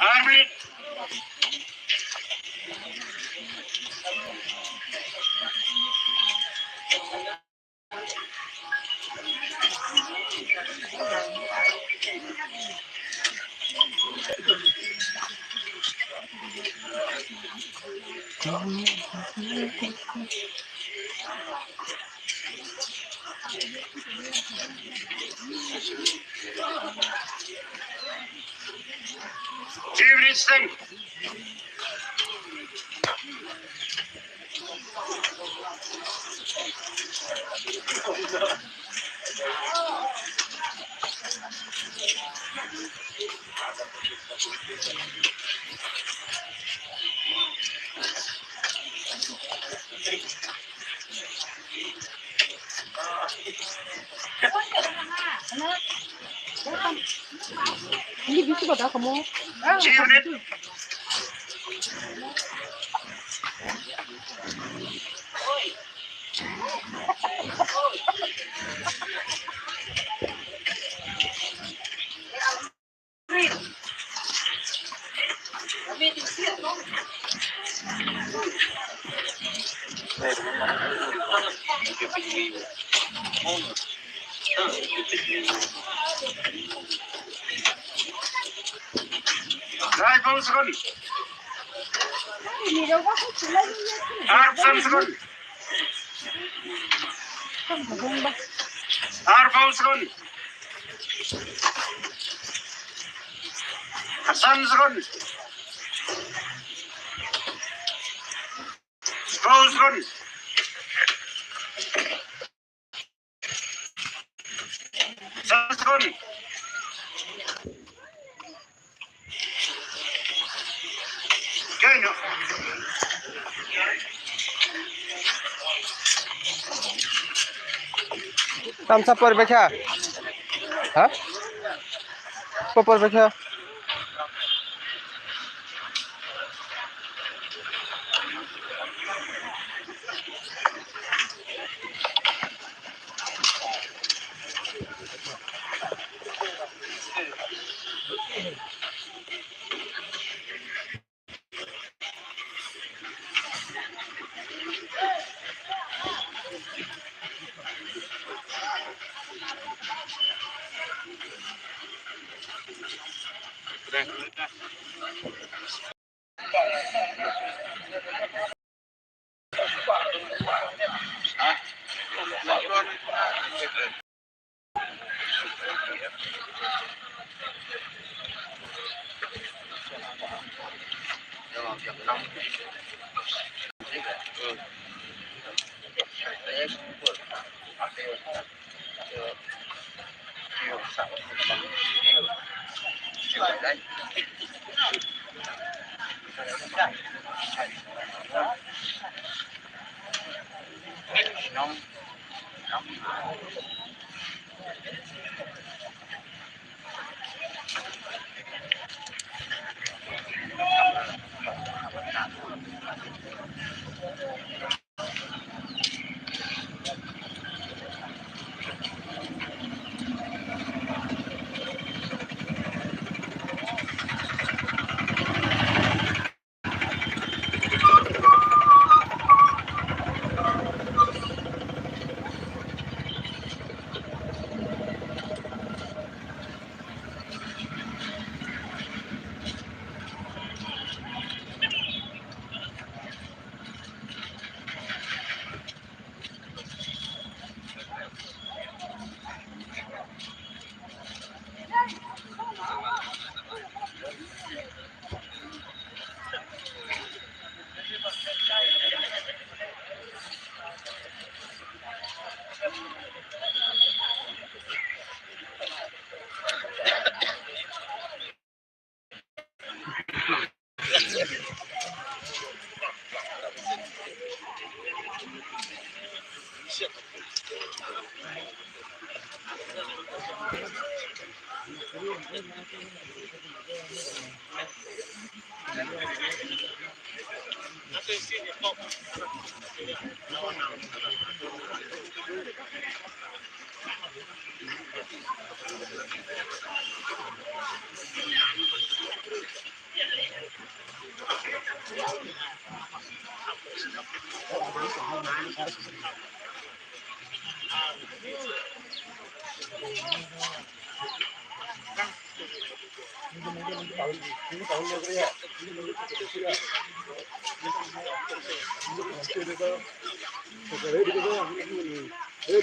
Armin. Çevirsin. Ini bisa buat kamu. Çevirin. Right, one second. One second. One second. One second. One second. Second. Genio. Tamsa perbekha. Hah? Apa perbekha?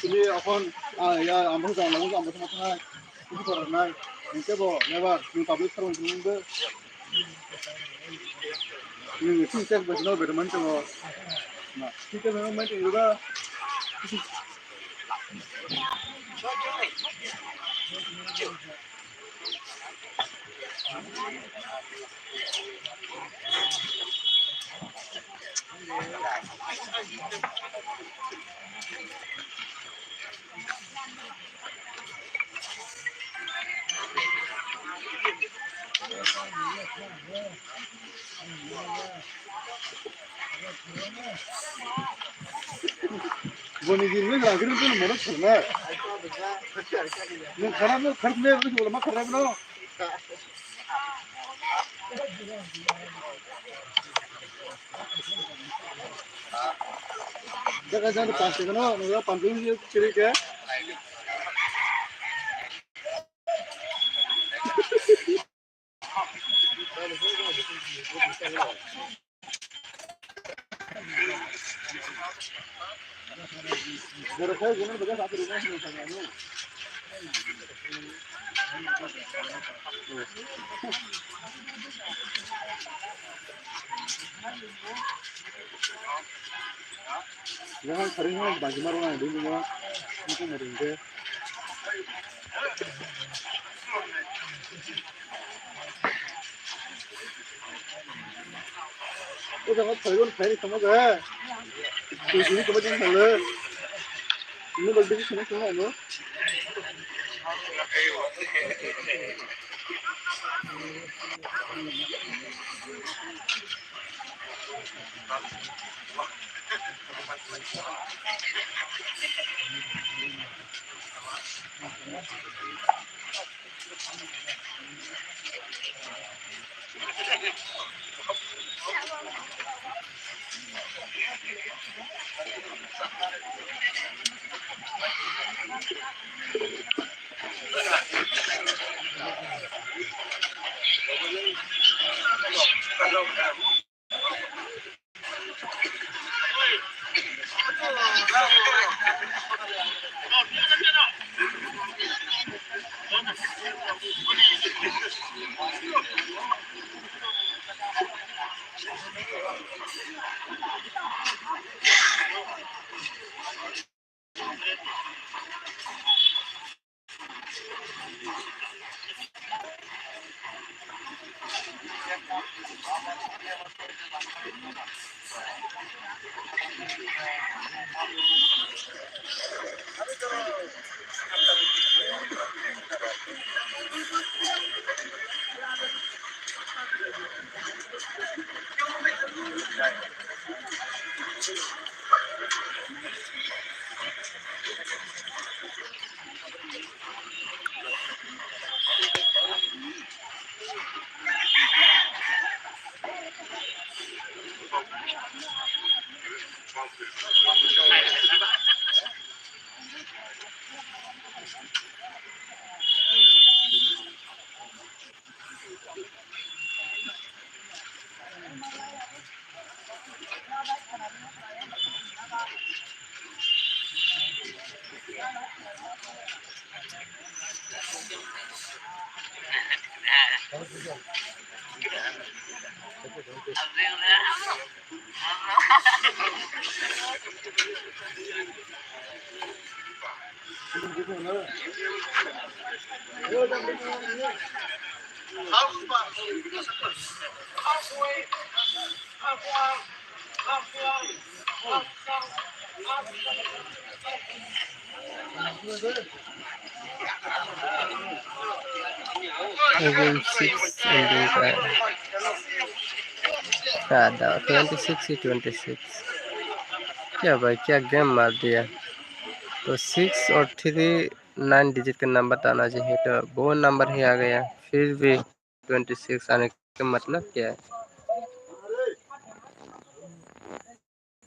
তুমি এখন आंबो जानांगौ आंबो थानाय बिदि फरायनाय नोंसोरबो नेबार नों पाब्लिक सार्भिस नोंबो नों टिचार बायदिनो बेरमान दङ ना टिचार बेरमान दङबा बनी दिन में लागर में तो मनो करना नों खराब में खर्च में कुछ बोला मत खराब ना जगह जगह पास के ना नोरा पंद्रह दिन चले के जरा खाओ जरूर बजा साथ रुपए में खाना नो यहाँ खरीद में बाजी मारना है दिन में इनको मरेंगे वो जगह खरीदों खरीद समझ है कोई चीज़ समझ नहीं चले ini balik sini semua lo. Game 6 ending time. दादा 26 ही 26। क्या भाई, क्या गेम मार दिया। तो 6 और 3 9 डिजिट का नंबर आना चाहिए, तो वो नंबर ही आ गया। फिर भी 26 आने का मतलब क्या है।